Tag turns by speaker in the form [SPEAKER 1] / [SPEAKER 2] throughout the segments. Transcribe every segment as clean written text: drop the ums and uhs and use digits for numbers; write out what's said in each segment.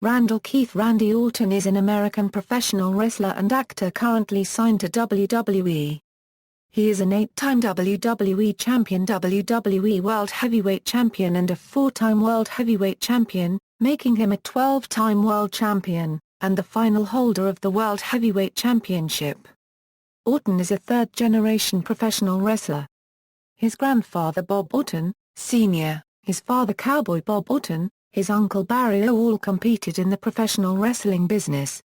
[SPEAKER 1] Randall Keith Randy Orton is an American professional wrestler and actor currently signed to WWE. He is an 8-time WWE Champion, WWE World Heavyweight Champion and a 4-time World Heavyweight Champion, making him a 12-time World Champion, and the final holder of the World Heavyweight Championship. Orton is a third-generation professional wrestler. His grandfather Bob Orton, Sr., his father Cowboy Bob Orton, his uncle Barry O all competed in the professional wrestling business.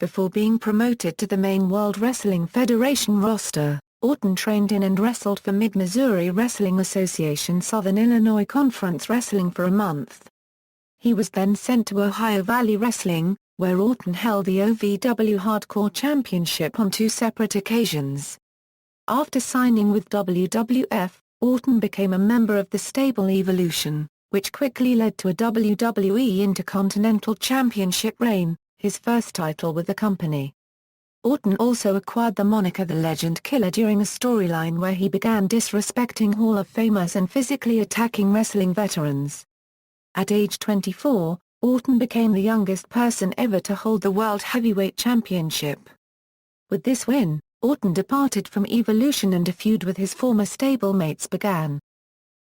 [SPEAKER 1] Before being promoted to the main World Wrestling Federation roster, Orton trained in and wrestled for Mid-Missouri Wrestling Association Southern Illinois Conference Wrestling for a month. He was then sent to Ohio Valley Wrestling, where Orton held the OVW Hardcore Championship on 2 separate occasions. After signing with WWF, Orton became a member of the stable Evolution, which quickly led to a WWE Intercontinental Championship reign, his first title with the company. Orton also acquired the moniker The Legend Killer during a storyline where he began disrespecting Hall of Famers and physically attacking wrestling veterans. At age 24, Orton became the youngest person ever to hold the World Heavyweight Championship. With this win, Orton departed from Evolution and a feud with his former stablemates began.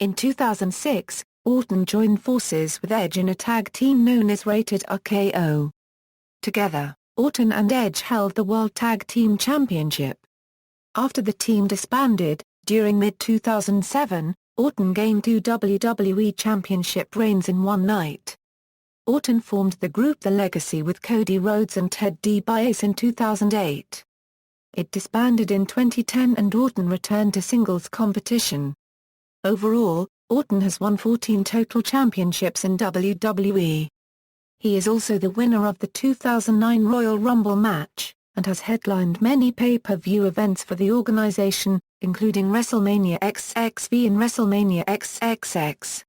[SPEAKER 1] In 2006, Orton joined forces with Edge in a tag team known as Rated RKO. Together, Orton and Edge held the World Tag Team Championship. After the team disbanded, during mid-2007, Orton gained 2 WWE Championship reigns in one night. Orton formed the group The Legacy with Cody Rhodes and Ted DiBiase in 2008. It disbanded in 2010 and Orton returned to singles competition. Overall, Orton has won 14 total championships in WWE. He is also the winner of the 2009 Royal Rumble match, and has headlined many pay-per-view events for the organization, including WrestleMania XXV and WrestleMania XXX.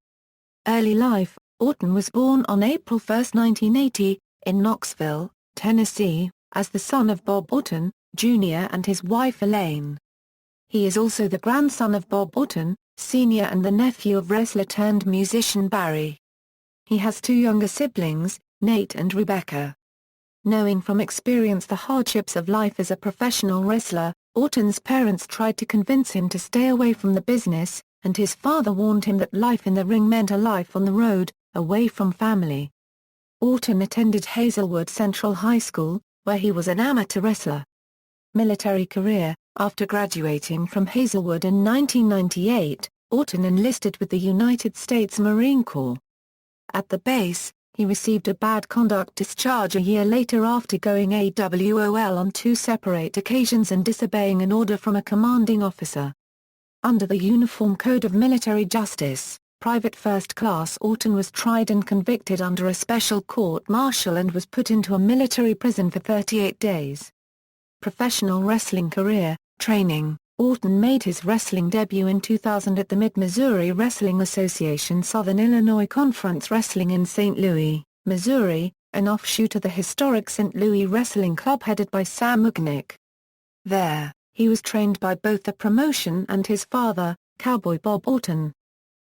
[SPEAKER 1] Early life: Orton was born on April 1, 1980, in Knoxville, Tennessee, as the son of Bob Orton, Jr. and his wife Elaine. He is also the grandson of Bob Orton, Sr. and the nephew of wrestler-turned-musician Barry. He has 2 younger siblings, Nate and Rebecca. Knowing from experience the hardships of life as a professional wrestler, Orton's parents tried to convince him to stay away from the business, and his father warned him that life in the ring meant a life on the road, away from family. Orton attended Hazelwood Central High School, where he was an amateur wrestler. Military career: after graduating from Hazelwood in 1998, Orton enlisted with the United States Marine Corps. At the base, he received a bad conduct discharge a year later after going AWOL on 2 separate occasions and disobeying an order from a commanding officer. Under the Uniform Code of Military Justice, Private First Class Orton was tried and convicted under a special court-martial and was put into a military prison for 38 days. Professional wrestling career: training: Orton made his wrestling debut in 2000 at the Mid-Missouri Wrestling Association Southern Illinois Conference Wrestling in St. Louis, Missouri, an offshoot of the historic St. Louis Wrestling Club headed by Sam Muchnick. There, he was trained by both the promotion and his father, Cowboy Bob Orton.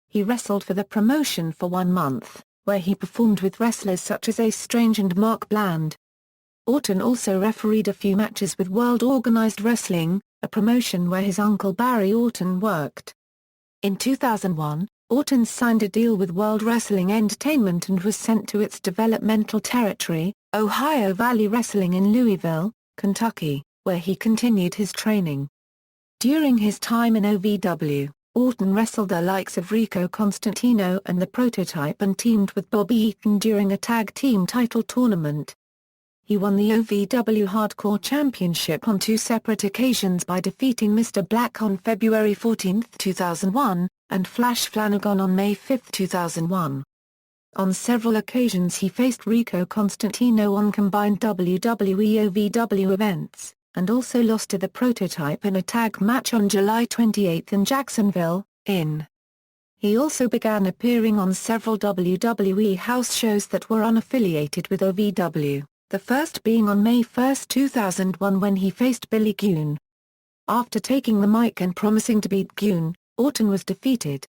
[SPEAKER 1] He wrestled for the promotion for 1 month, where he performed with wrestlers such as Ace Strange and Mark Bland. Orton also refereed a few matches with World Organized Wrestling, a promotion where his uncle Barry Orton worked. In 2001, Orton signed a deal with World Wrestling Entertainment and was sent to its developmental territory, Ohio Valley Wrestling in Louisville, Kentucky, where he continued his training. During his time in OVW, Orton wrestled the likes of Rico Constantino and The Prototype and teamed with Bobby Eaton during a tag team title tournament. He won the OVW Hardcore Championship on 2 separate occasions by defeating Mr. Black on February 14, 2001, and Flash Flanagan on May 5, 2001. On several occasions he faced Rico Constantino on combined WWE-OVW events, and also lost to The Prototype in a tag match on July 28 in Jacksonville, IN. He also began appearing on several WWE house shows that were unaffiliated with OVW. The first being on May 1, 2001 when he faced Billy Gunn. After taking the mic and promising to beat Gunn, Orton was defeated.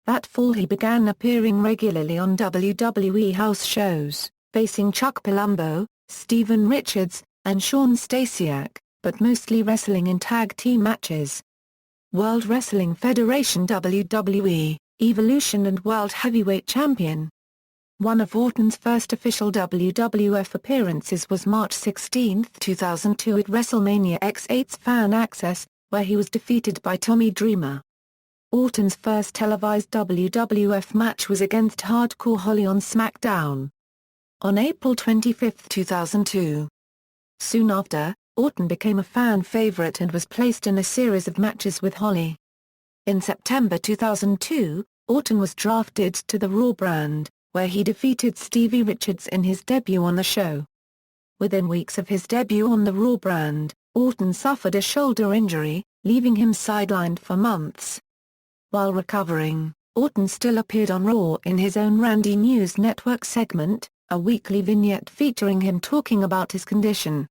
[SPEAKER 1] That fall he began appearing regularly on WWE house shows, facing Chuck Palumbo, Steven Richards, and Shawn Stasiak, but mostly wrestling in tag team matches. World Wrestling Federation WWE, Evolution and World Heavyweight Champion. One of Orton's first official WWF appearances was March 16, 2002 at WrestleMania X8's Fan Access, where he was defeated by Tommy Dreamer. Orton's first televised WWF match was against Hardcore Holly on SmackDown on April 25, 2002. Soon after, Orton became a fan favorite and was placed in a series of matches with Holly. In September 2002, Orton was drafted to the Raw brand, where he defeated Stevie Richards in his debut on the show. Within weeks of his debut on the Raw brand, Orton suffered a shoulder injury, leaving him sidelined for months. While recovering, Orton still appeared on Raw in his own Randy News Network segment, a weekly vignette featuring him talking about his condition.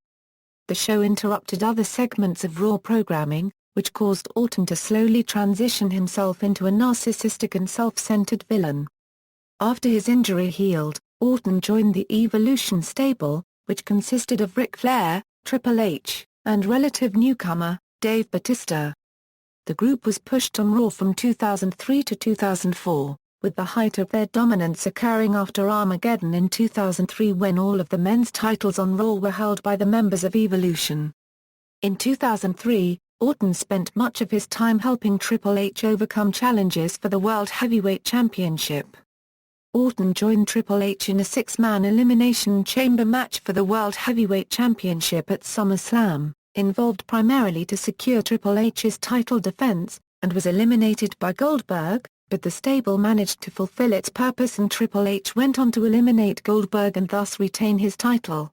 [SPEAKER 1] The show interrupted other segments of Raw programming, which caused Orton to slowly transition himself into a narcissistic and self-centered villain. After his injury healed, Orton joined the Evolution stable, which consisted of Ric Flair, Triple H, and relative newcomer, Dave Bautista. The group was pushed on Raw from 2003 to 2004, with the height of their dominance occurring after Armageddon in 2003 when all of the men's titles on Raw were held by the members of Evolution. In 2003, Orton spent much of his time helping Triple H overcome challenges for the World Heavyweight Championship. Orton joined Triple H in a six-man Elimination Chamber match for the World Heavyweight Championship at SummerSlam, involved primarily to secure Triple H's title defense, and was eliminated by Goldberg, but the stable managed to fulfill its purpose and Triple H went on to eliminate Goldberg and thus retain his title.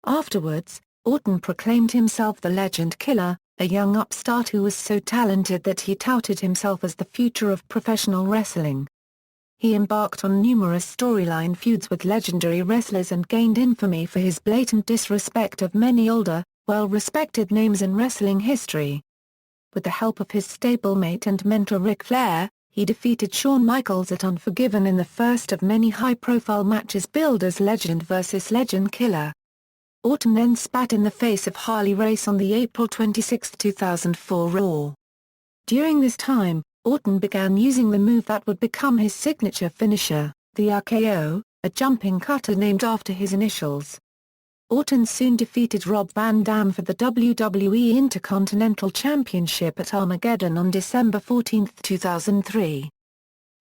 [SPEAKER 1] Afterwards, Orton proclaimed himself the Legend Killer, a young upstart who was so talented that he touted himself as the future of professional wrestling. He embarked on numerous storyline feuds with legendary wrestlers and gained infamy for his blatant disrespect of many older, well-respected names in wrestling history. With the help of his stablemate and mentor Ric Flair, he defeated Shawn Michaels at Unforgiven in the first of many high-profile matches billed as Legend vs. Legend Killer. Orton then spat in the face of Harley Race on the April 26, 2004 Raw. During this time, Orton began using the move that would become his signature finisher, the RKO, a jumping cutter named after his initials. Orton soon defeated Rob Van Dam for the WWE Intercontinental Championship at Armageddon on December 14, 2003.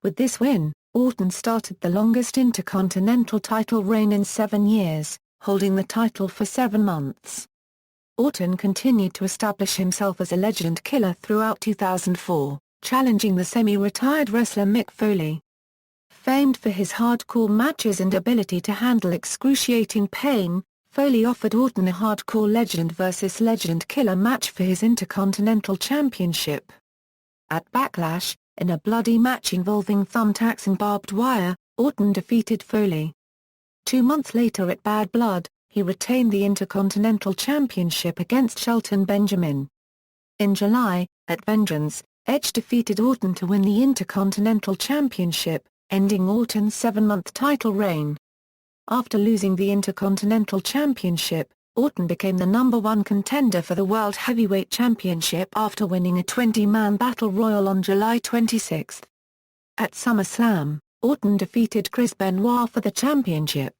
[SPEAKER 1] With this win, Orton started the longest Intercontinental title reign in 7 years, holding the title for 7 months. Orton continued to establish himself as a Legend Killer throughout 2004, challenging the semi-retired wrestler Mick Foley. Famed for his hardcore matches and ability to handle excruciating pain, Foley offered Orton a Hardcore Legend vs. Legend Killer match for his Intercontinental Championship. At Backlash, in a bloody match involving thumbtacks and barbed wire, Orton defeated Foley. 2 months later at Bad Blood, he retained the Intercontinental Championship against Shelton Benjamin. In July, at Vengeance, Edge defeated Orton to win the Intercontinental Championship, ending Orton's 7-month title reign. After losing the Intercontinental Championship, Orton became the #1 contender for the World Heavyweight Championship after winning a 20-man Battle Royal on July 26. At SummerSlam, Orton defeated Chris Benoit for the championship.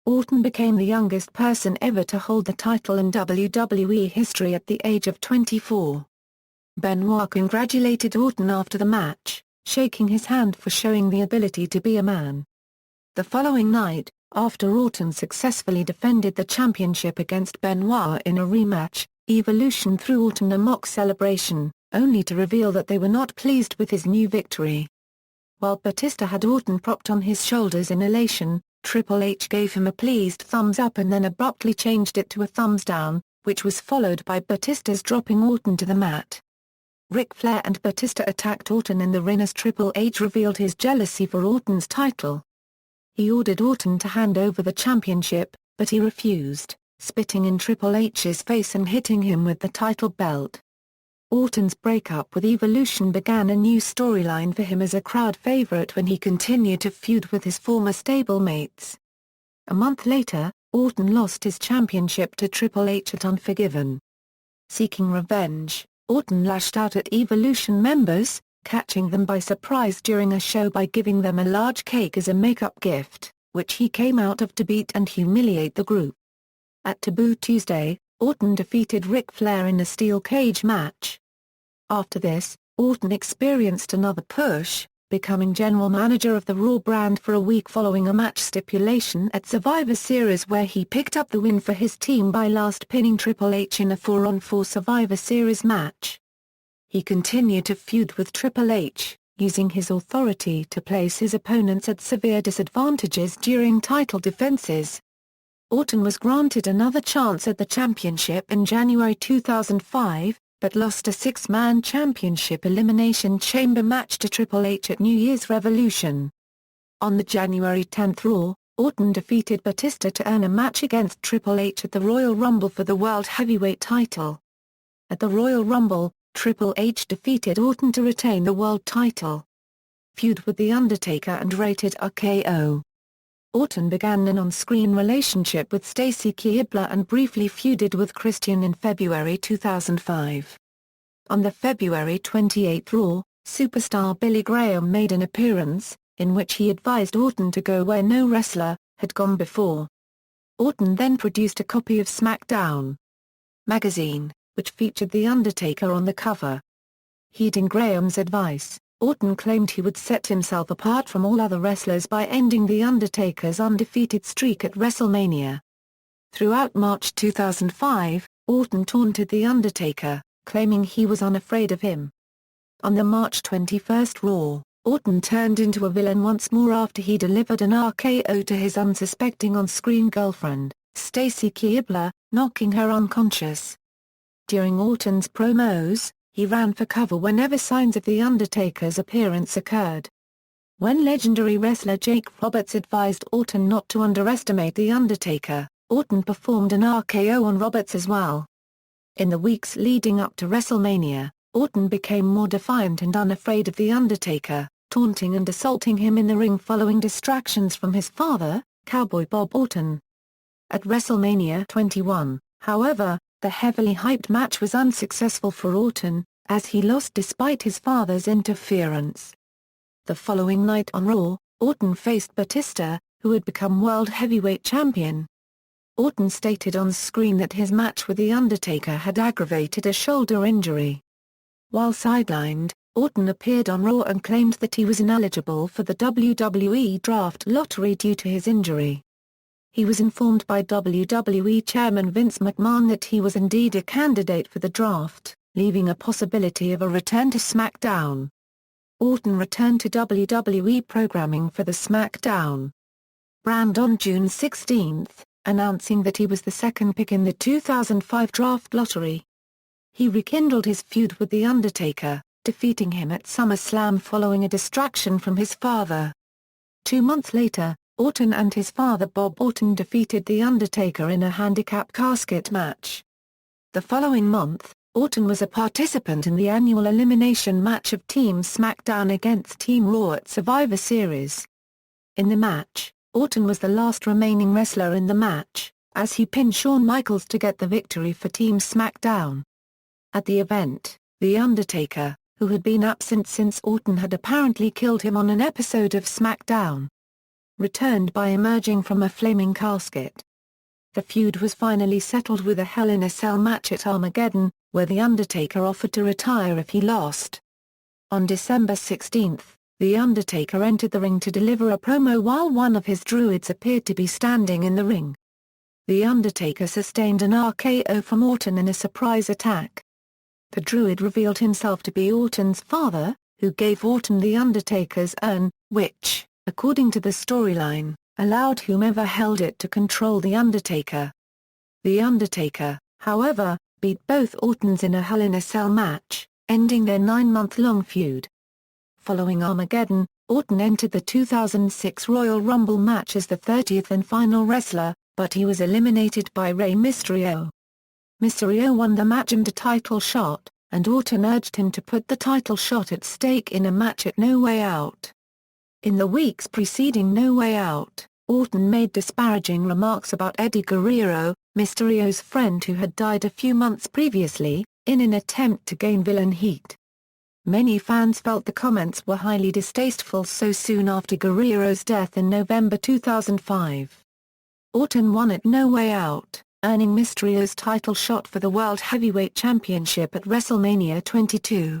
[SPEAKER 1] Orton became the youngest person ever to hold the title in WWE history at the age of 24. Benoit congratulated Orton after the match, shaking his hand for showing the ability to be a man. The following night, after Orton successfully defended the championship against Benoit in a rematch, Evolution threw Orton a mock celebration, only to reveal that they were not pleased with his new victory. While Batista had Orton propped on his shoulders in elation, Triple H gave him a pleased thumbs up and then abruptly changed it to a thumbs down, which was followed by Batista's dropping Orton to the mat. Ric Flair and Batista attacked Orton in the ring as Triple H revealed his jealousy for Orton's title. He ordered Orton to hand over the championship, but he refused, spitting in Triple H's face and hitting him with the title belt. Orton's breakup with Evolution began a new storyline for him as a crowd favorite when he continued to feud with his former stablemates. A month later, Orton lost his championship to Triple H at Unforgiven. Seeking revenge, Orton lashed out at Evolution members, catching them by surprise during a show by giving them a large cake as a make-up gift, which he came out of to beat and humiliate the group. At Taboo Tuesday, Orton defeated Ric Flair in a steel cage match. After this, Orton experienced another push, becoming general manager of the Raw brand for a week following a match stipulation at Survivor Series where he picked up the win for his team by last pinning Triple H in a 4-on-4 Survivor Series match. He continued to feud with Triple H, using his authority to place his opponents at severe disadvantages during title defenses. Orton was granted another chance at the championship in January 2005, but lost a six-man championship elimination chamber match to Triple H at New Year's Revolution. On the January 10 Raw, Orton defeated Batista to earn a match against Triple H at the Royal Rumble for the World Heavyweight title. At the Royal Rumble, Triple H defeated Orton to retain the world title. Feud with The Undertaker and rated RKO. Orton began an on-screen relationship with Stacy Keibler and briefly feuded with Christian in February 2005. On the February 28 Raw, superstar Billy Graham made an appearance, in which he advised Orton to go where no wrestler had gone before. Orton then produced a copy of SmackDown magazine, which featured The Undertaker on the cover. Heeding Graham's advice, Orton claimed he would set himself apart from all other wrestlers by ending The Undertaker's undefeated streak at WrestleMania. Throughout March 2005, Orton taunted The Undertaker, claiming he was unafraid of him. On the March 21 Raw, Orton turned into a villain once more after he delivered an RKO to his unsuspecting on-screen girlfriend, Stacy Keibler, knocking her unconscious. During Orton's promos, he ran for cover whenever signs of The Undertaker's appearance occurred. When legendary wrestler Jake Roberts advised Orton not to underestimate The Undertaker, Orton performed an RKO on Roberts as well. In the weeks leading up to WrestleMania, Orton became more defiant and unafraid of The Undertaker, taunting and assaulting him in the ring following distractions from his father, Cowboy Bob Orton. At WrestleMania 21, however, the heavily hyped match was unsuccessful for Orton, as he lost despite his father's interference. The following night on Raw, Orton faced Batista, who had become World Heavyweight Champion. Orton stated on screen that his match with The Undertaker had aggravated a shoulder injury. While sidelined, Orton appeared on Raw and claimed that he was ineligible for the WWE Draft Lottery due to his injury. He was informed by WWE Chairman Vince McMahon that he was indeed a candidate for the draft, leaving a possibility of a return to SmackDown. Orton returned to WWE programming for the SmackDown brand on June 16, announcing that he was the second pick in the 2005 Draft Lottery. He rekindled his feud with The Undertaker, defeating him at SummerSlam following a distraction from his father. 2 months later, Orton and his father Bob Orton defeated The Undertaker in a handicap casket match. The following month, Orton was a participant in the annual elimination match of Team SmackDown against Team Raw at Survivor Series. In the match, Orton was the last remaining wrestler in the match, as he pinned Shawn Michaels to get the victory for Team SmackDown. At the event, The Undertaker, who had been absent since Orton had apparently killed him on an episode of SmackDown, returned by emerging from a flaming casket. The feud was finally settled with a Hell in a Cell match at Armageddon, where The Undertaker offered to retire if he lost. On December 16, The Undertaker entered the ring to deliver a promo while one of his druids appeared to be standing in the ring. The Undertaker sustained an RKO from Orton in a surprise attack. The druid revealed himself to be Orton's father, who gave Orton The Undertaker's urn, which, according to the storyline, allowed whomever held it to control The Undertaker. The Undertaker, however, beat both Ortons in a Hell in a Cell match, ending their 9-month-long feud. Following Armageddon, Orton entered the 2006 Royal Rumble match as the 30th and final wrestler, but he was eliminated by Rey Mysterio. Mysterio won the match and a title shot, and Orton urged him to put the title shot at stake in a match at No Way Out. In the weeks preceding No Way Out, Orton made disparaging remarks about Eddie Guerrero, Mysterio's friend who had died a few months previously, in an attempt to gain villain heat. Many fans felt the comments were highly distasteful so soon after Guerrero's death in November 2005. Orton won at No Way Out, earning Mysterio's title shot for the World Heavyweight Championship at WrestleMania 22.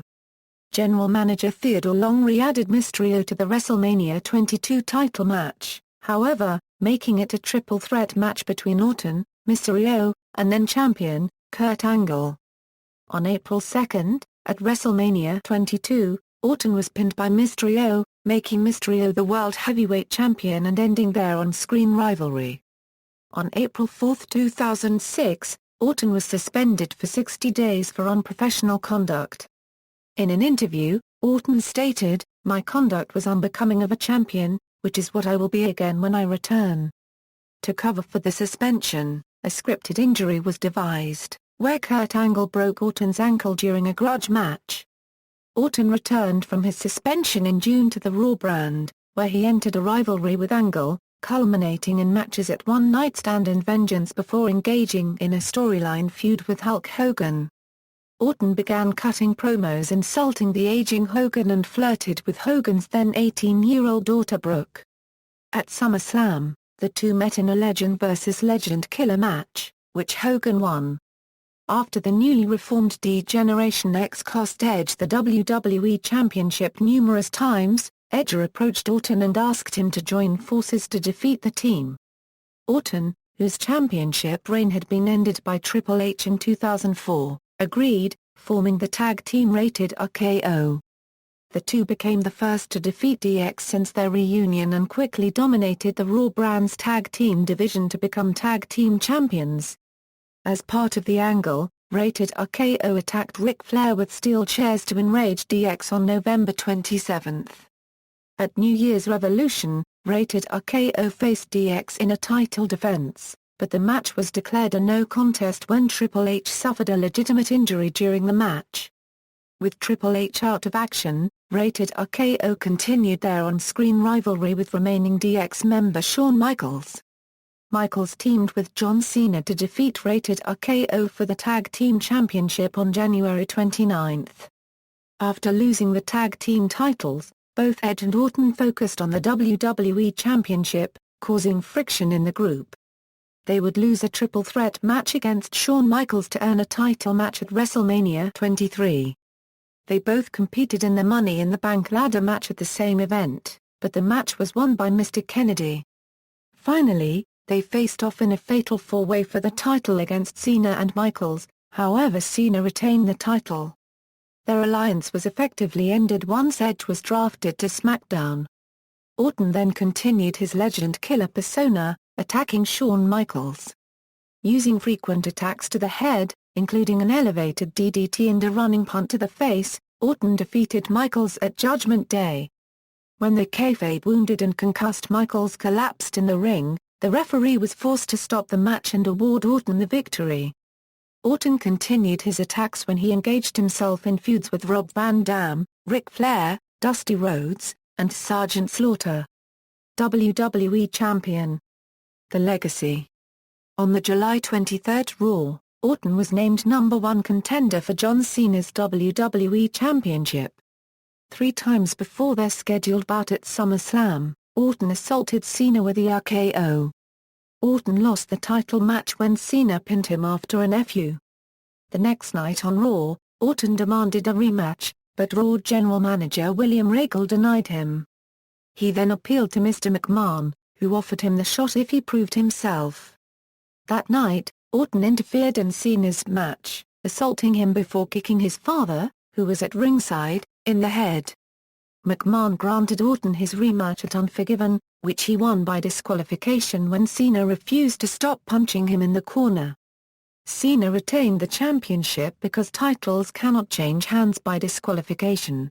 [SPEAKER 1] General Manager Theodore Long added Mysterio to the WrestleMania 22 title match, however, making it a triple threat match between Orton, Mysterio, and then champion, Kurt Angle. On April 2, at WrestleMania 22, Orton was pinned by Mysterio, making Mysterio the World Heavyweight Champion and ending their on-screen rivalry. On April 4, 2006, Orton was suspended for 60 days for unprofessional conduct. In an interview, Orton stated, "My conduct was unbecoming of a champion, which is what I will be again when I return." To cover for the suspension, a scripted injury was devised, where Kurt Angle broke Orton's ankle during a grudge match. Orton returned from his suspension in June to the Raw brand, where he entered a rivalry with Angle, culminating in matches at One Night Stand and Vengeance before engaging in a storyline feud with Hulk Hogan. Orton began cutting promos insulting the aging Hogan and flirted with Hogan's then 18-year-old daughter Brooke. At SummerSlam, the two met in a Legend vs. Legend killer match, which Hogan won. After the newly reformed D-Generation X cost Edge the WWE Championship numerous times, Edge approached Orton and asked him to join forces to defeat the team. Orton, whose championship reign had been ended by Triple H in 2004, agreed, forming the tag team Rated RKO. The two became the first to defeat DX since their reunion and quickly dominated the Raw brand's tag team division to become tag team champions. As part of the angle, Rated RKO attacked Ric Flair with steel chairs to enrage DX on November 27. At New Year's Revolution, Rated RKO faced DX in a title defense, but the match was declared a no contest when Triple H suffered a legitimate injury during the match. With Triple H out of action, Rated RKO continued their on-screen rivalry with remaining DX member Shawn Michaels. Michaels teamed with John Cena to defeat Rated RKO for the Tag Team Championship on January 29. After losing the tag team titles, both Edge and Orton focused on the WWE Championship, causing friction in the group. They would lose a triple threat match against Shawn Michaels to earn a title match at WrestleMania 23. They both competed in the Money in the Bank ladder match at the same event, but the match was won by Mr. Kennedy. Finally, they faced off in a fatal four-way for the title against Cena and Michaels, however Cena retained the title. Their alliance was effectively ended once Edge was drafted to SmackDown. Orton then continued his legend killer persona, attacking Shawn Michaels. Using frequent attacks to the head, including an elevated DDT and a running punt to the face, Orton defeated Michaels at Judgment Day. When the kayfabe wounded and concussed Michaels collapsed in the ring, the referee was forced to stop the match and award Orton the victory. Orton continued his attacks when he engaged himself in feuds with Rob Van Dam, Ric Flair, Dusty Rhodes, and Sergeant Slaughter. WWE Champion. The Legacy. On the July 23 Raw, Orton was named #1 contender for John Cena's WWE Championship. 3 times before their scheduled bout at SummerSlam, Orton assaulted Cena with the RKO. Orton lost the title match when Cena pinned him after an FU. The next night on Raw, Orton demanded a rematch, but Raw general manager William Regal denied him. He then appealed to Mr. McMahon, who offered him the shot if he proved himself. That night, Orton interfered in Cena's match, assaulting him before kicking his father, who was at ringside, in the head. McMahon granted Orton his rematch at Unforgiven, which he won by disqualification when Cena refused to stop punching him in the corner. Cena retained the championship because titles cannot change hands by disqualification.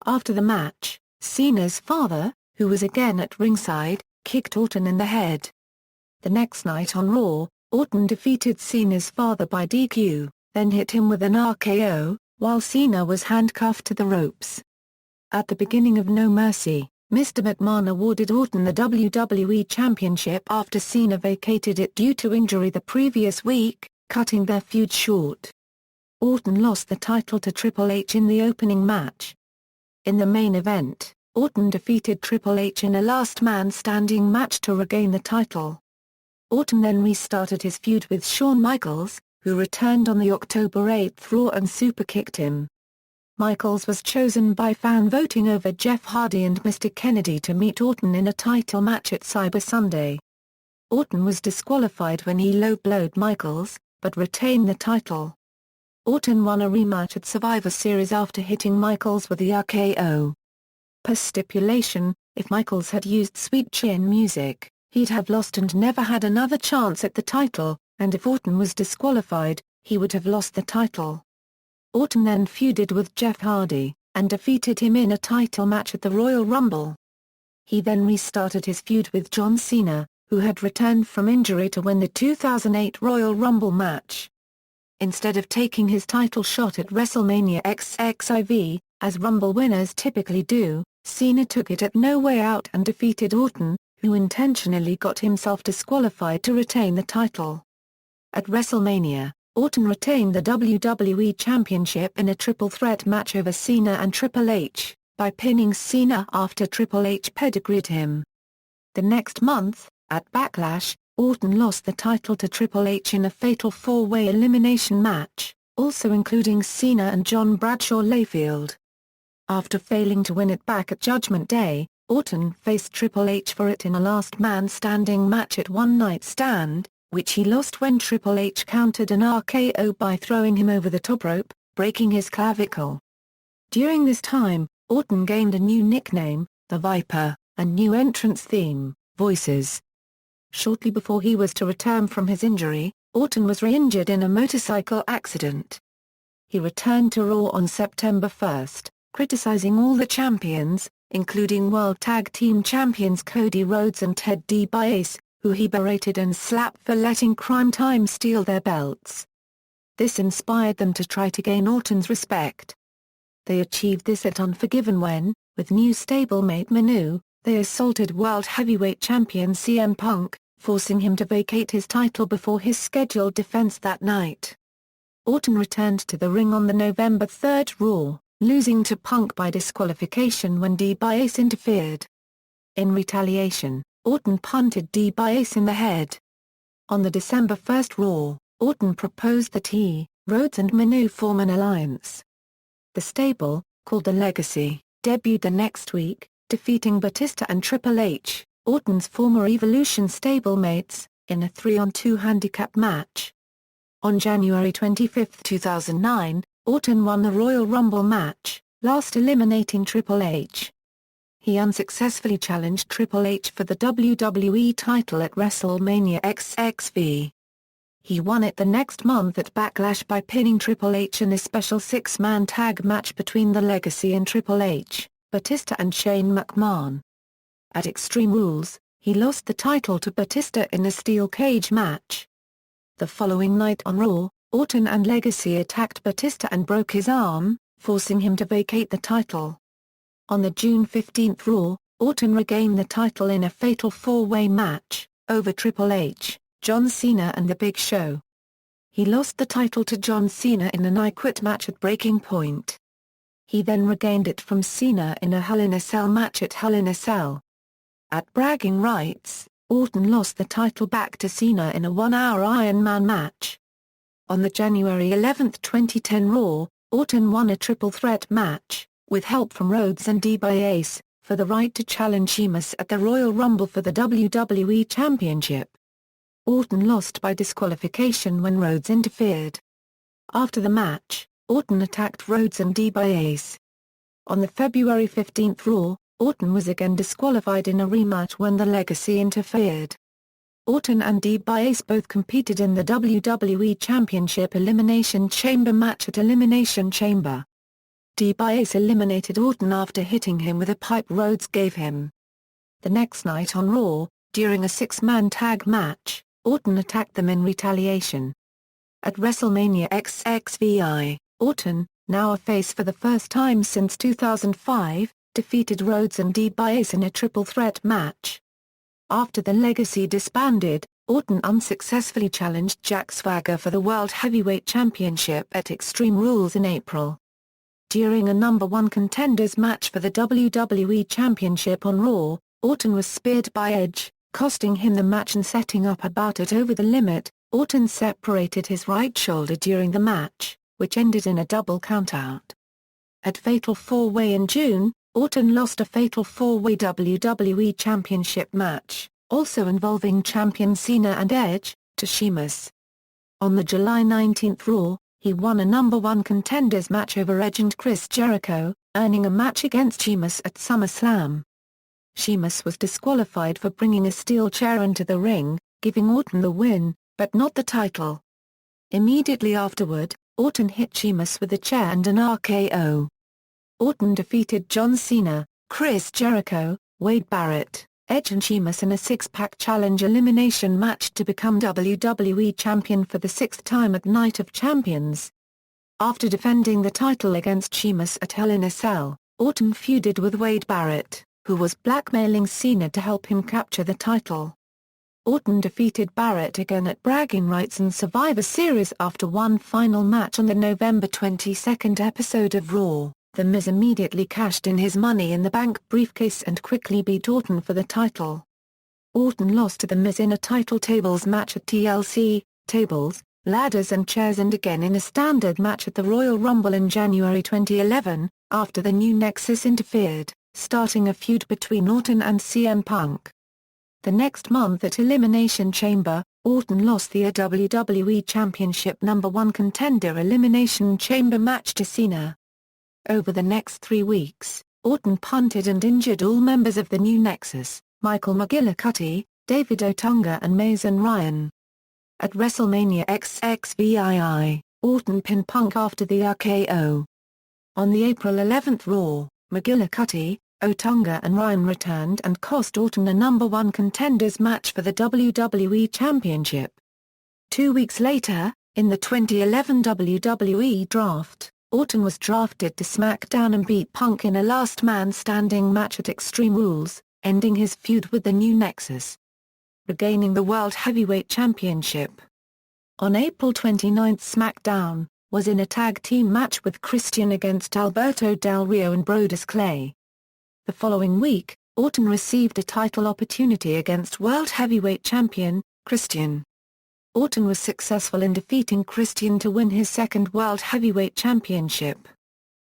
[SPEAKER 1] After the match, Cena's father, who was again at ringside, kicked Orton in the head. The next night on Raw, Orton defeated Cena's father by DQ, then hit him with an RKO, while Cena was handcuffed to the ropes. At the beginning of No Mercy, Mr. McMahon awarded Orton the WWE Championship after Cena vacated it due to injury the previous week, cutting their feud short. Orton lost the title to Triple H in the opening match. In the main event, Orton defeated Triple H in a last-man-standing match to regain the title. Orton then restarted his feud with Shawn Michaels, who returned on the October 8 Raw and superkicked him. Michaels was chosen by fan voting over Jeff Hardy and Mr. Kennedy to meet Orton in a title match at Cyber Sunday. Orton was disqualified when he low-blowed Michaels, but retained the title. Orton won a rematch at Survivor Series after hitting Michaels with the RKO. Per stipulation, if Michaels had used Sweet Chin Music, he'd have lost and never had another chance at the title, and if Orton was disqualified, he would have lost the title. Orton then feuded with Jeff Hardy, and defeated him in a title match at the Royal Rumble. He then restarted his feud with John Cena, who had returned from injury to win the 2008 Royal Rumble match. Instead of taking his title shot at WrestleMania XXIV, as Rumble winners typically do, Cena took it at No Way Out and defeated Orton, who intentionally got himself disqualified to retain the title. At WrestleMania, Orton retained the WWE Championship in a triple threat match over Cena and Triple H, by pinning Cena after Triple H pedigreed him. The next month, at Backlash, Orton lost the title to Triple H in a fatal four-way elimination match, also including Cena and John Bradshaw Layfield. After failing to win it back at Judgment Day, Orton faced Triple H for it in a last-man-standing match at One Night Stand, which he lost when Triple H countered an RKO by throwing him over the top rope, breaking his clavicle. During this time, Orton gained a new nickname, the Viper, and new entrance theme, Voices. Shortly before he was to return from his injury, Orton was re-injured in a motorcycle accident. He returned to Raw on September 1, criticizing all the champions, including World Tag Team Champions Cody Rhodes and Ted DiBiase, who he berated and slapped for letting Cryme Time steal their belts. This inspired them to try to gain Orton's respect. They achieved this at Unforgiven when, with new stablemate Manu, they assaulted World Heavyweight Champion CM Punk, forcing him to vacate his title before his scheduled defense that night. Orton returned to the ring on the November 3 Raw, losing to Punk by disqualification when DiBiase interfered. In retaliation, Orton punted DiBiase in the head. On the December 1 Raw, Orton proposed that he, Rhodes and Manu form an alliance. The stable, called the Legacy, debuted the next week, defeating Batista and Triple H, Orton's former Evolution stablemates, in a 3-on-2 handicap match. On January 25, 2009, Orton won the Royal Rumble match, last eliminating Triple H. He unsuccessfully challenged Triple H for the WWE title at WrestleMania XXV. He won it the next month at Backlash by pinning Triple H in a special six-man tag match between The Legacy and Triple H, Batista and Shane McMahon. At Extreme Rules, he lost the title to Batista in a steel cage match. The following night on Raw, Orton and Legacy attacked Batista and broke his arm, forcing him to vacate the title. On the June 15 Raw, Orton regained the title in a fatal four-way match, over Triple H, John Cena and The Big Show. He lost the title to John Cena in an I Quit match at Breaking Point. He then regained it from Cena in a Hell in a Cell match at Hell in a Cell. At Bragging Rights, Orton lost the title back to Cena in a 1-hour Iron Man match. On the January 11, 2010 Raw, Orton won a triple threat match, with help from Rhodes and DiBiase, for the right to challenge Sheamus at the Royal Rumble for the WWE Championship. Orton lost by disqualification when Rhodes interfered. After the match, Orton attacked Rhodes and DiBiase. On the February 15 Raw, Orton was again disqualified in a rematch when The Legacy interfered. Orton and DiBiase both competed in the WWE Championship Elimination Chamber match at Elimination Chamber. DiBiase eliminated Orton after hitting him with a pipe Rhodes gave him. The next night on Raw, during a six-man tag match, Orton attacked them in retaliation. At WrestleMania XXV, Orton, now a face for the first time since 2005, defeated Rhodes and DiBiase in a triple threat match. After the Legacy disbanded, Orton unsuccessfully challenged Jack Swagger for the World Heavyweight Championship at Extreme Rules in April. During a number one contenders match for the WWE Championship on Raw, Orton was speared by Edge, costing him the match and setting up a bout at Over the Limit. Orton separated his right shoulder during the match, which ended in a double countout. At Fatal 4-Way in June, Orton lost a Fatal 4-Way WWE Championship match, also involving champion Cena and Edge, to Sheamus. On the July 19 Raw, he won a number one contenders match over Edge and Chris Jericho, earning a match against Sheamus at SummerSlam. Sheamus was disqualified for bringing a steel chair into the ring, giving Orton the win, but not the title. Immediately afterward, Orton hit Sheamus with a chair and an RKO. Orton defeated John Cena, Chris Jericho, Wade Barrett, Edge and Sheamus in a six-pack challenge elimination match to become WWE Champion for the sixth time at Night of Champions. After defending the title against Sheamus at Hell in a Cell, Orton feuded with Wade Barrett, who was blackmailing Cena to help him capture the title. Orton defeated Barrett again at Bragging Rights and Survivor Series after one final match on the November 22 episode of Raw. The Miz immediately cashed in his Money in the Bank briefcase and quickly beat Orton for the title. Orton lost to The Miz in a title tables match at TLC, Tables, Ladders and Chairs and again in a standard match at the Royal Rumble in January 2011, after the New Nexus interfered, starting a feud between Orton and CM Punk. The next month at Elimination Chamber, Orton lost the WWE Championship number one contender Elimination Chamber match to Cena. Over the next 3 weeks, Orton punted and injured all members of the New Nexus, Michael McGillicuddy, David Otunga and Mason Ryan. At WrestleMania XXVII, Orton pinned Punk after the RKO. On the April 11 Raw, McGillicuddy, Otunga and Ryan returned and cost Orton a number one contenders match for the WWE Championship. 2 weeks later, in the 2011 WWE Draft, Orton was drafted to SmackDown and beat Punk in a last man standing match at Extreme Rules, ending his feud with the New Nexus. Regaining the World Heavyweight Championship. On April 29 SmackDown, was in a tag team match with Christian against Alberto Del Rio and Brodus Clay. The following week, Orton received a title opportunity against World Heavyweight Champion, Christian. Orton was successful in defeating Christian to win his second World Heavyweight Championship.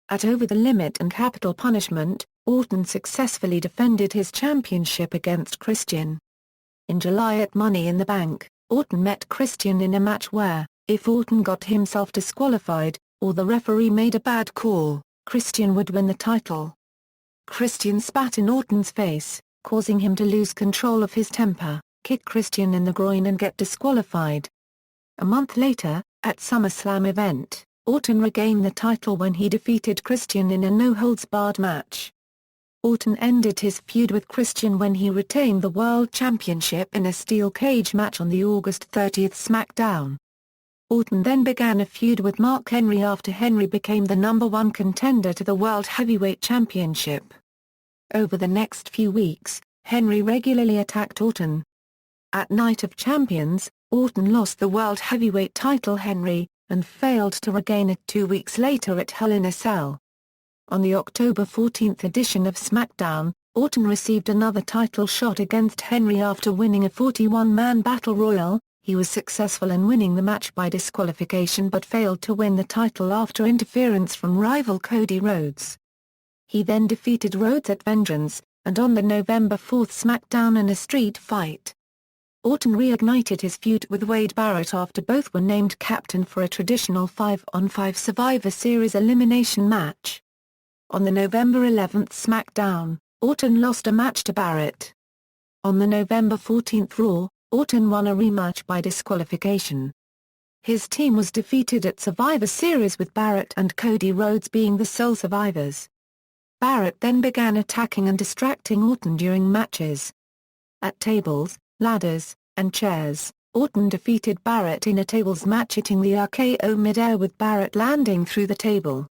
[SPEAKER 1] At Over the Limit and Capital Punishment, Orton successfully defended his championship against Christian. In July at Money in the Bank, Orton met Christian in a match where, if Orton got himself disqualified, or the referee made a bad call, Christian would win the title. Christian spat in Orton's face, causing him to lose control of his temper, kick Christian in the groin and get disqualified. A month later, at SummerSlam event, Orton regained the title when he defeated Christian in a no-holds-barred match. Orton ended his feud with Christian when he retained the World Championship in a steel cage match on the August 30 SmackDown. Orton then began a feud with Mark Henry after Henry became the number one contender to the World Heavyweight Championship. Over the next few weeks, Henry regularly attacked Orton. At Night of Champions, Orton lost the World Heavyweight title Henry, and failed to regain it 2 weeks later at Hell in a Cell. On the October 14 edition of SmackDown, Orton received another title shot against Henry after winning a 41-man Battle Royal. He was successful in winning the match by disqualification but failed to win the title after interference from rival Cody Rhodes. He then defeated Rhodes at Vengeance, and on the November 4 SmackDown in a street fight. Orton reignited his feud with Wade Barrett after both were named captain for a traditional 5-on-5 Survivor Series elimination match. On the November 11 SmackDown, Orton lost a match to Barrett. On the November 14 Raw, Orton won a rematch by disqualification. His team was defeated at Survivor Series with Barrett and Cody Rhodes being the sole survivors. Barrett then began attacking and distracting Orton during matches. At Tables, Ladders, and Chairs, Orton defeated Barrett in a tables match hitting the RKO mid-air with Barrett landing through the table.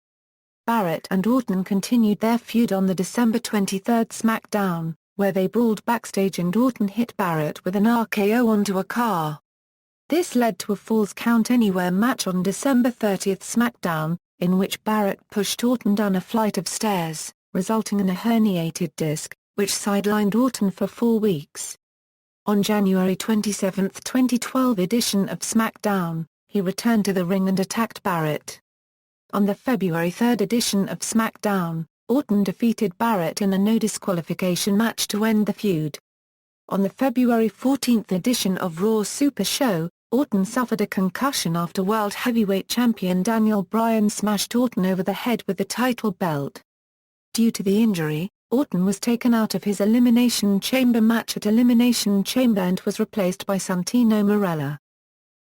[SPEAKER 1] Barrett and Orton continued their feud on the December 23 SmackDown, where they brawled backstage and Orton hit Barrett with an RKO onto a car. This led to a Falls Count Anywhere match on December 30 SmackDown, in which Barrett pushed Orton down a flight of stairs, resulting in a herniated disc, which sidelined Orton for 4 weeks. On January 27, 2012 edition of SmackDown, he returned to the ring and attacked Barrett. On the February 3 edition of SmackDown, Orton defeated Barrett in a no disqualification match to end the feud. On the February 14 edition of Raw Super Show, Orton suffered a concussion after World Heavyweight Champion Daniel Bryan smashed Orton over the head with the title belt. Due to the injury, Orton was taken out of his Elimination Chamber match at Elimination Chamber and was replaced by Santino Marella.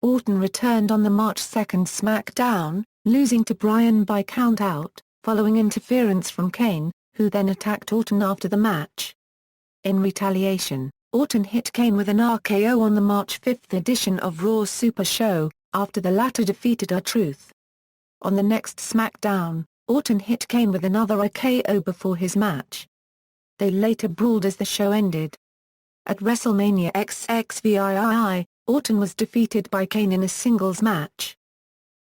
[SPEAKER 1] Orton returned on the March 2 SmackDown, losing to Bryan by count-out, following interference from Kane, who then attacked Orton after the match. In retaliation, Orton hit Kane with an RKO on the March 5 edition of Raw Super Show, after the latter defeated R-Truth. On the next SmackDown, Orton hit Kane with another RKO before his match. They later brawled as the show ended. At WrestleMania XXVII, Orton was defeated by Kane in a singles match.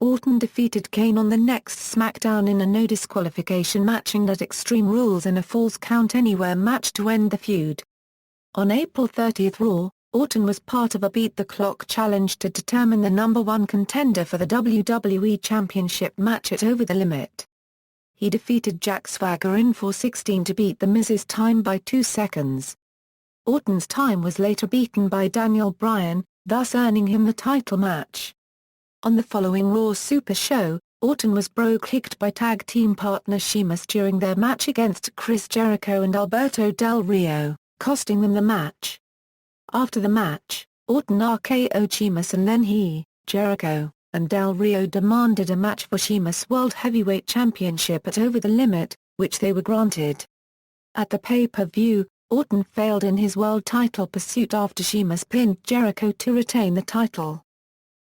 [SPEAKER 1] Orton defeated Kane on the next SmackDown in a no disqualification match and at Extreme Rules in a Falls Count Anywhere match to end the feud. On April 30 Raw, Orton was part of a Beat the Clock challenge to determine the number 1 contender for the WWE Championship match at Over the Limit. He defeated Jack Swagger in 4:16 to beat The Miz's time by 2 seconds. Orton's time was later beaten by Daniel Bryan, thus earning him the title match. On the following Raw Super Show, Orton was bro-kicked by tag team partner Sheamus during their match against Chris Jericho and Alberto Del Rio, costing them the match. After the match, Orton RKO'd Sheamus and then he, Jericho, and Del Rio demanded a match for Sheamus' World Heavyweight Championship at Over the Limit, which they were granted. At the pay-per-view, Orton failed in his world title pursuit after Sheamus pinned Jericho to retain the title.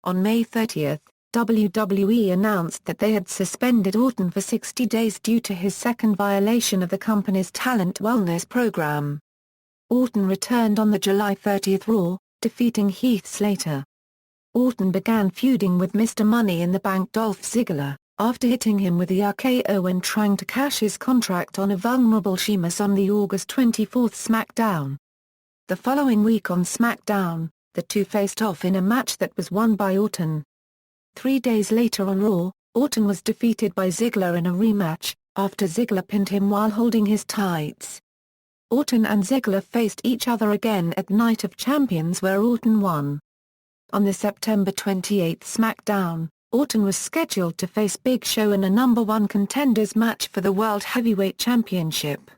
[SPEAKER 1] On May 30, WWE announced that they had suspended Orton for 60 days due to his second violation of the company's talent wellness program. Orton returned on the July 30 Raw, defeating Heath Slater. Orton began feuding with Mr. Money in the Bank Dolph Ziggler, after hitting him with the RKO when trying to cash his contract on a vulnerable Sheamus on the August 24 SmackDown. The following week on SmackDown, the two faced off in a match that was won by Orton. 3 days later on Raw, Orton was defeated by Ziggler in a rematch, after Ziggler pinned him while holding his tights. Orton and Ziggler faced each other again at Night of Champions where Orton won. On the September 28 SmackDown, Orton was scheduled to face Big Show in a number 1 contenders match for the World Heavyweight Championship.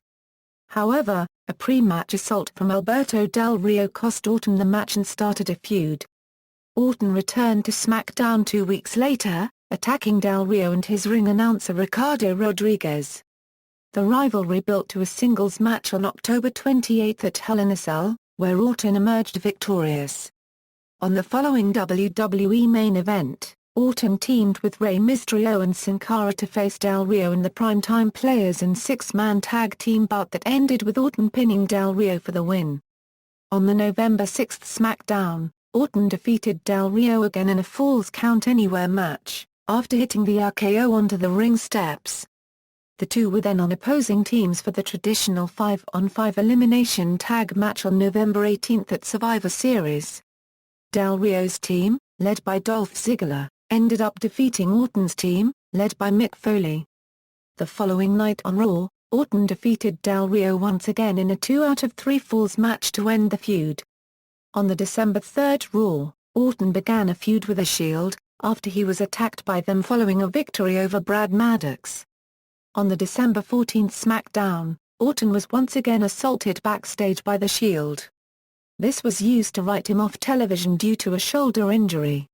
[SPEAKER 1] However, a pre-match assault from Alberto Del Rio cost Orton the match and started a feud. Orton returned to SmackDown 2 weeks later, attacking Del Rio and his ring announcer Ricardo Rodriguez. The rivalry built to a singles match on October 28 at Hell in a Cell, where Orton emerged victorious. On the following WWE main event, Orton teamed with Rey Mysterio and Sin Cara to face Del Rio and the Primetime Players in 6-man tag team bout that ended with Orton pinning Del Rio for the win. On the November 6 SmackDown, Orton defeated Del Rio again in a Falls Count Anywhere match, after hitting the RKO onto the ring steps. The two were then on opposing teams for the traditional 5-on-5 elimination tag match on November 18 at Survivor Series. Del Rio's team, led by Dolph Ziggler, ended up defeating Orton's team, led by Mick Foley. The following night on Raw, Orton defeated Del Rio once again in a 2-out-of-3 falls match to end the feud. On the December 3 Raw, Orton began a feud with The Shield, after he was attacked by them following a victory over Brad Maddox. On the December 14 SmackDown, Orton was once again assaulted backstage by The Shield. This was used to write him off television due to a shoulder injury.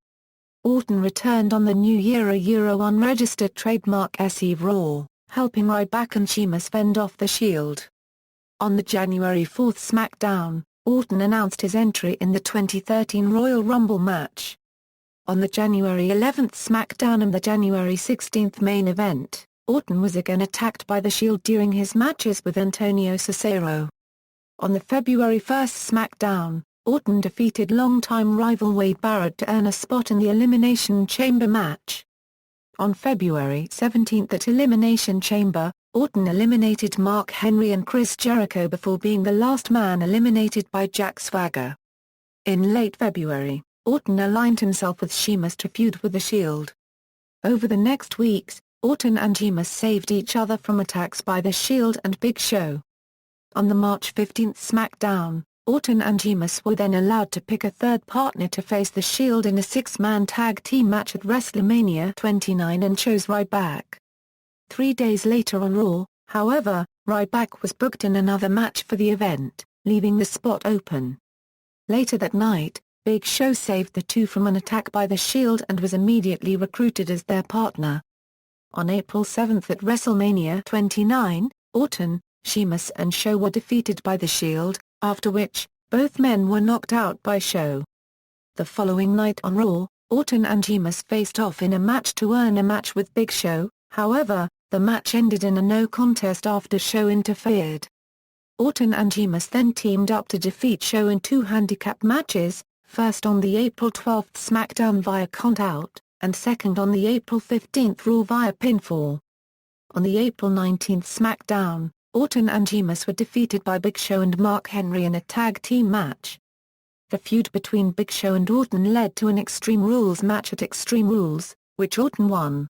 [SPEAKER 1] Orton returned on the New Year unregistered trademark SE Raw, helping Ryback and Sheamus fend off The Shield. On the January 4 SmackDown, Orton announced his entry in the 2013 Royal Rumble match. On the January 11 SmackDown and the January 16 main event, Orton was again attacked by The Shield during his matches with Antonio Cesaro. On the February 1 SmackDown, Orton defeated longtime rival Wade Barrett to earn a spot in the Elimination Chamber match. On February 17 at Elimination Chamber, Orton eliminated Mark Henry and Chris Jericho before being the last man eliminated by Jack Swagger. In late February, Orton aligned himself with Sheamus to feud with The Shield. Over the next weeks, Orton and Sheamus saved each other from attacks by The Shield and Big Show. On the March 15 SmackDown, Orton and Sheamus were then allowed to pick a third partner to face The Shield in a six-man tag team match at WrestleMania 29 and chose Ryback. 3 days later on Raw, however, Ryback was booked in another match for the event, leaving the spot open. Later that night, Big Show saved the two from an attack by The Shield and was immediately recruited as their partner. On April 7 at WrestleMania 29, Orton, Sheamus and Show were defeated by The Shield, after which, both men were knocked out by Show. The following night on Raw, Orton and Sheamus faced off in a match to earn a match with Big Show, however, the match ended in a no contest after Show interfered. Orton and Sheamus then teamed up to defeat Show in two handicap matches, first on the April 12 SmackDown via Countout, and second on the April 15 Raw via pinfall. On the April 19 SmackDown, Orton and Sheamus were defeated by Big Show and Mark Henry in a tag team match. The feud between Big Show and Orton led to an Extreme Rules match at Extreme Rules, which Orton won.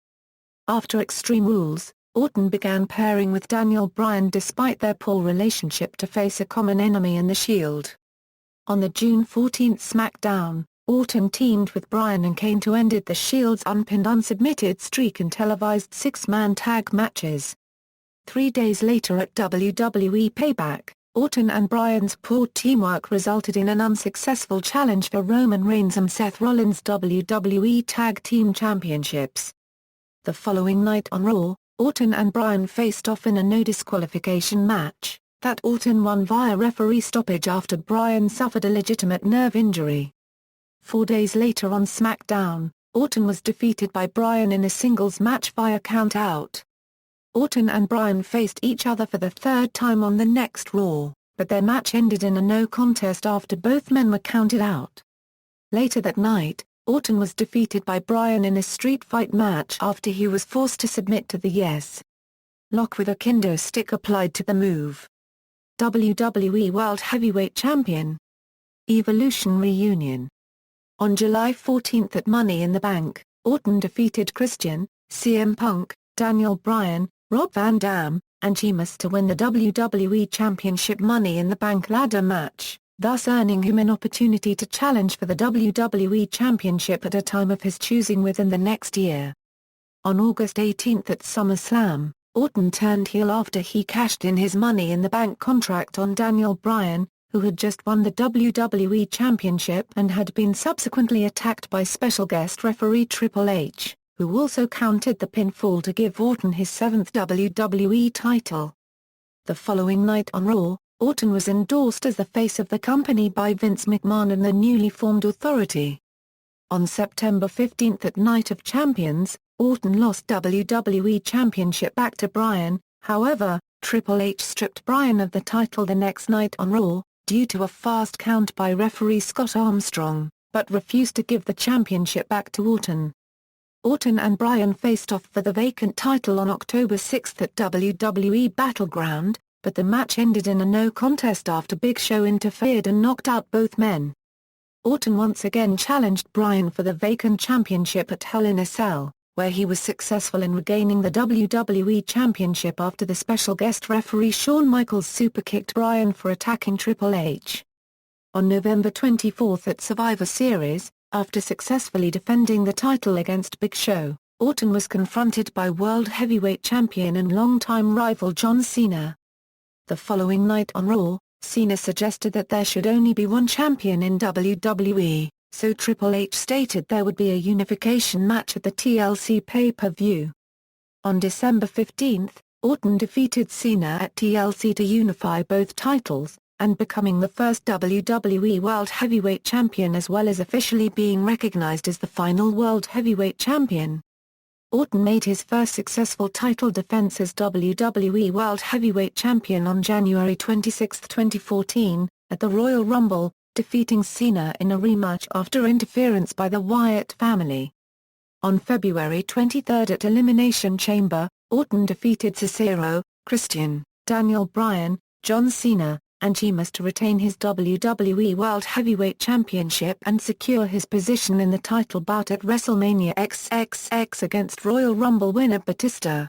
[SPEAKER 1] After Extreme Rules, Orton began pairing with Daniel Bryan despite their poor relationship to face a common enemy in The Shield. On the June 14 SmackDown, Orton teamed with Bryan and Kane to end The Shield's unpinned unsubmitted streak in televised six-man tag matches. 3 days later at WWE Payback, Orton and Bryan's poor teamwork resulted in an unsuccessful challenge for Roman Reigns and Seth Rollins' WWE Tag Team Championships. The following night on Raw, Orton and Bryan faced off in a no disqualification match, that Orton won via referee stoppage after Bryan suffered a legitimate nerve injury. 4 days later on SmackDown, Orton was defeated by Bryan in a singles match via Countout. Orton and Bryan faced each other for the third time on the next Raw, but their match ended in a no contest after both men were counted out. Later that night, Orton was defeated by Bryan in a street fight match after he was forced to submit to the Yes Lock with a kendo stick applied to the move. WWE World Heavyweight Champion Evolution Reunion. On July 14 at Money in the Bank, Orton defeated Christian, CM Punk, Daniel Bryan, Rob Van Dam, and Sheamus to win the WWE Championship Money in the Bank ladder match, thus earning him an opportunity to challenge for the WWE Championship at a time of his choosing within the next year. On August 18 at SummerSlam, Orton turned heel after he cashed in his Money in the Bank contract on Daniel Bryan, who had just won the WWE Championship and had been subsequently attacked by special guest referee Triple H, who also counted the pinfall to give Orton his seventh WWE title. The following night on Raw, Orton was endorsed as the face of the company by Vince McMahon and the newly formed Authority. On September 15 at Night of Champions, Orton lost WWE Championship back to Bryan, however, Triple H stripped Bryan of the title the next night on Raw, due to a fast count by referee Scott Armstrong, but refused to give the championship back to Orton. Orton and Bryan faced off for the vacant title on October 6 at WWE Battleground, but the match ended in a no contest after Big Show interfered and knocked out both men. Orton once again challenged Bryan for the vacant championship at Hell in a Cell, where he was successful in regaining the WWE Championship after the special guest referee Shawn Michaels superkicked Bryan for attacking Triple H. On November 24 at Survivor Series, after successfully defending the title against Big Show, Orton was confronted by World Heavyweight Champion and longtime rival John Cena. The following night on Raw, Cena suggested that there should only be one champion in WWE, so Triple H stated there would be a unification match at the TLC pay-per-view. On December 15, Orton defeated Cena at TLC to unify both titles, and becoming the first WWE World Heavyweight Champion as well as officially being recognized as the final World Heavyweight Champion. Orton made his first successful title defense as WWE World Heavyweight Champion on January 26, 2014, at the Royal Rumble, defeating Cena in a rematch after interference by the Wyatt family. On February 23 at Elimination Chamber, Orton defeated Cesaro, Christian, Daniel Bryan, John Cena, and Sheamus to retain his WWE World Heavyweight Championship and secure his position in the title bout at WrestleMania XXX against Royal Rumble winner Batista.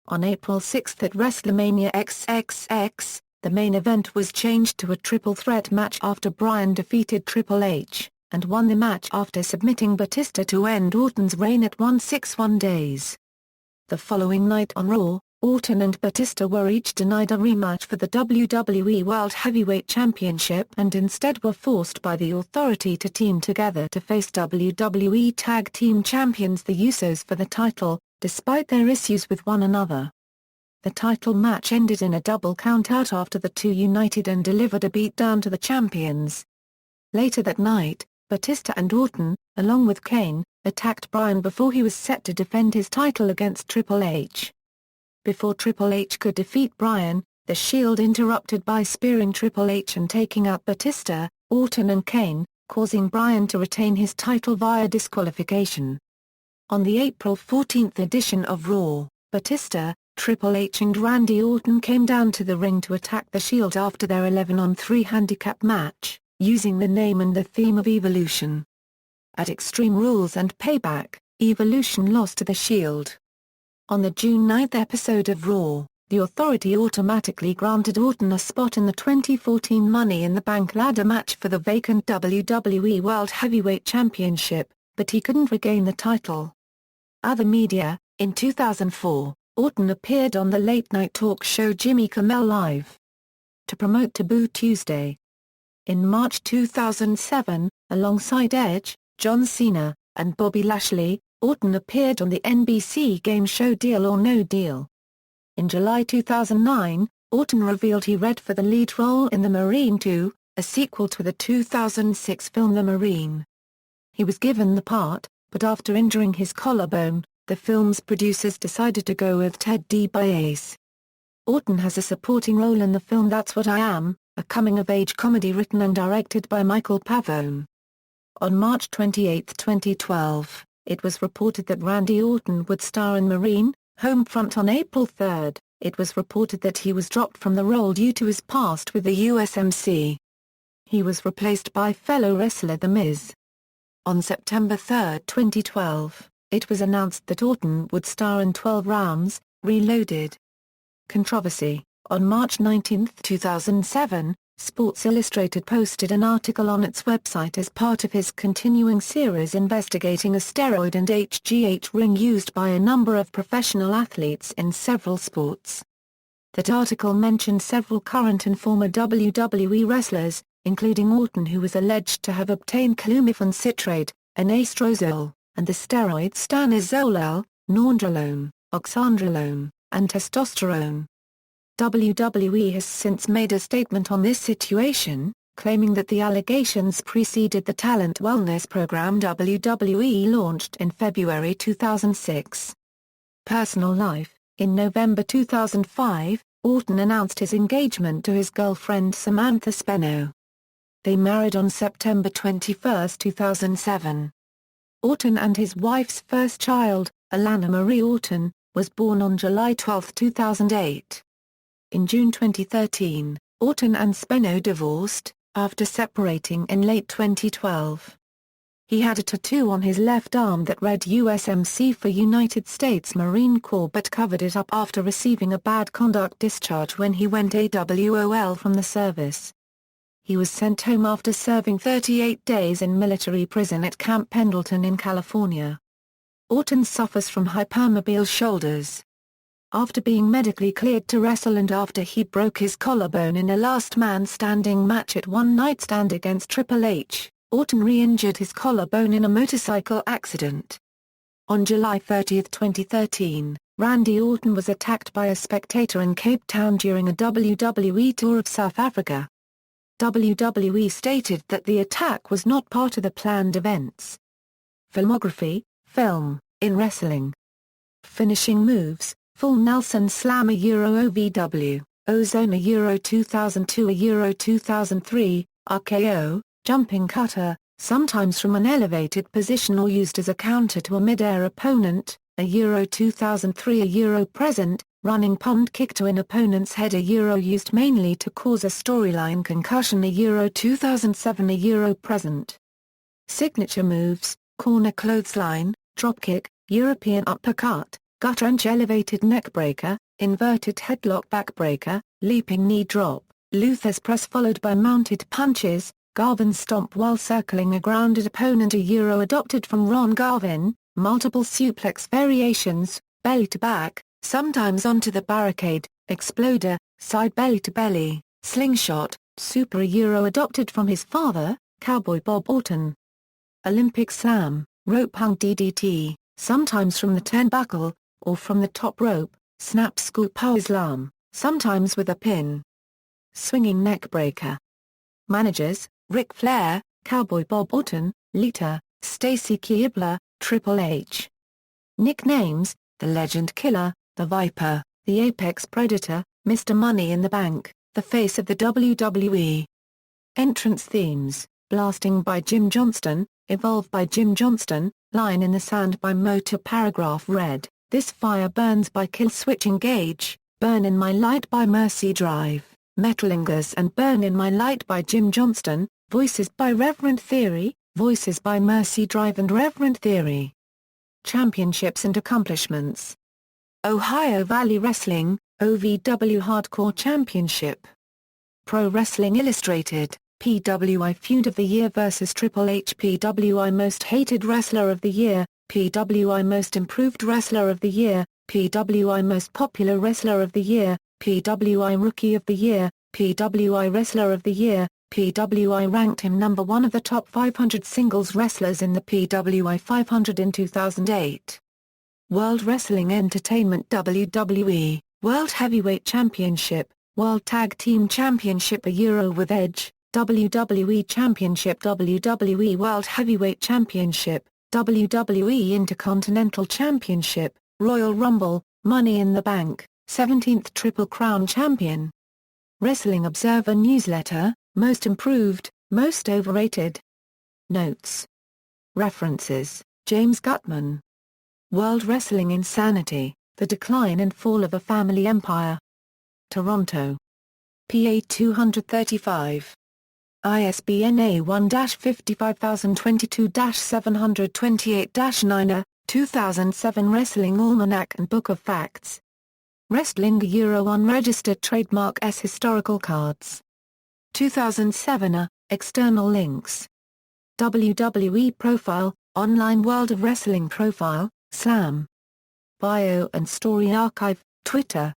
[SPEAKER 1] On April 6 at WrestleMania XXX, the main event was changed to a triple threat match after Bryan defeated Triple H, and won the match after submitting Batista to end Orton's reign at 161 days. The following night on Raw, Orton and Batista were each denied a rematch for the WWE World Heavyweight Championship and instead were forced by the Authority to team together to face WWE Tag Team Champions the Usos for the title, despite their issues with one another. The title match ended in a double countout after the two united and delivered a beatdown to the champions. Later that night, Batista and Orton, along with Kane, attacked Bryan before he was set to defend his title against Triple H. Before Triple H could defeat Bryan, the Shield interrupted by spearing Triple H and taking out Batista, Orton and Kane, causing Bryan to retain his title via disqualification. On the April 14 edition of Raw, Batista, Triple H and Randy Orton came down to the ring to attack the Shield after their 11-on-3 handicap match, using the name and the theme of Evolution. At Extreme Rules and Payback, Evolution lost to the Shield. On the June 9 episode of Raw, the Authority automatically granted Orton a spot in the 2014 Money in the Bank ladder match for the vacant WWE World Heavyweight Championship, but he couldn't regain the title. Other media: in 2004, Orton appeared on the late-night talk show Jimmy Kimmel Live to promote Taboo Tuesday. In March 2007, alongside Edge, John Cena, and Bobby Lashley, Orton appeared on the NBC game show Deal or No Deal. In July 2009, Orton revealed he read for the lead role in The Marine 2, a sequel to the 2006 film The Marine. He was given the part, but after injuring his collarbone, the film's producers decided to go with Ted DiBiase. Orton has a supporting role in the film That's What I Am, a coming-of-age comedy written and directed by Michael Pavone. On March 28, 2012, it was reported that Randy Orton would star in Marine, Homefront. On April 3, it was reported that he was dropped from the role due to his past with the USMC. He was replaced by fellow wrestler The Miz. On September 3, 2012, it was announced that Orton would star in 12 Rounds, Reloaded. Controversy: on March 19, 2007, Sports Illustrated posted an article on its website as part of his continuing series investigating a steroid and HGH ring used by a number of professional athletes in several sports. That article mentioned several current and former WWE wrestlers, including Orton, who was alleged to have obtained clomiphene citrate, anastrozole, and the steroids stanozolol, nandrolone, oxandrolone, and testosterone. WWE has since made a statement on this situation, claiming that the allegations preceded the talent wellness program WWE launched in February 2006. Personal life: in November 2005, Orton announced his engagement to his girlfriend Samantha Speno. They married on September 21, 2007. Orton and his wife's first child, Alana Marie Orton, was born on July 12, 2008. In June 2013, Orton and Speno divorced, after separating in late 2012. He had a tattoo on his left arm that read USMC for United States Marine Corps but covered it up after receiving a bad conduct discharge when he went AWOL from the service. He was sent home after serving 38 days in military prison at Camp Pendleton in California. Orton suffers from hypermobile shoulders. After being medically cleared to wrestle and after he broke his collarbone in a last man standing match at One Night Stand against Triple H, Orton re-injured his collarbone in a motorcycle accident. On July 30, 2013, Randy Orton was attacked by a spectator in Cape Town during a WWE tour of South Africa. WWE stated that the attack was not part of the planned events. Filmography: film, in wrestling. Finishing moves: Full Nelson Slam, a Euro OVW, Ozone, a Euro 2002, a Euro 2003, RKO, Jumping Cutter, sometimes from an elevated position or used as a counter to a mid-air opponent, a Euro 2003, a Euro Present, Running Pond Kick to an opponent's head, a Euro used mainly to cause a storyline concussion, a Euro 2007, a Euro Present. Signature moves: Corner Clothesline, Dropkick, European Uppercut, Gut Wrench, Elevated Neckbreaker, Inverted Headlock Backbreaker, Leaping Knee Drop, Luther's Press followed by Mounted Punches, Garvin Stomp while circling a grounded opponent, a Euro adopted from Ron Garvin, multiple suplex variations, belly to back, sometimes onto the barricade, Exploder, side belly to belly, Slingshot, Super, a Euro adopted from his father, Cowboy Bob Orton. Olympic Slam, Rope Hung DDT, sometimes from the turnbuckle, or from the top rope, Snap Scoop Power Slam, sometimes with a pin. Swinging Neckbreaker. Managers: Ric Flair, Cowboy Bob Orton, Lita, Stacy Keibler, Triple H. Nicknames: The Legend Killer, The Viper, The Apex Predator, Mr. Money in the Bank, the face of the WWE. Entrance themes: Blasting by Jim Johnston, Evolve by Jim Johnston, Line in the Sand by Motor Paragraph Red, This Fire Burns by Killswitch Engage, Burn in My Light by Mercy Drive, Metalingers and Burn in My Light by Jim Johnston, Voices by Reverend Theory, Voices by Mercy Drive and Reverend Theory. Championships and accomplishments: Ohio Valley Wrestling, OVW Hardcore Championship. Pro Wrestling Illustrated, PWI Feud of the Year vs Triple H, PWI Most Hated Wrestler of the Year, PWI Most Improved Wrestler of the Year, PWI Most Popular Wrestler of the Year, PWI Rookie of the Year, PWI Wrestler of the Year, PWI ranked him number 1 of the top 500 singles wrestlers in the PWI 500 in 2008. World Wrestling Entertainment WWE, World Heavyweight Championship, World Tag Team Championship, a Euro with Edge, WWE Championship, WWE World Heavyweight Championship, WWE Intercontinental Championship, Royal Rumble, Money in the Bank, 17th Triple Crown Champion. Wrestling Observer Newsletter, Most Improved, Most Overrated. Notes. References: James Gutman. World Wrestling Insanity, The Decline and Fall of a Family Empire. Toronto. PA 235. ISBN A1-55022-728-9, 2007 Wrestling Almanac and Book of Facts. Wrestling Euro Unregistered Trademark S Historical Cards. 2007 External links. WWE Profile, Online World of Wrestling Profile, Slam. Bio and Story Archive, Twitter.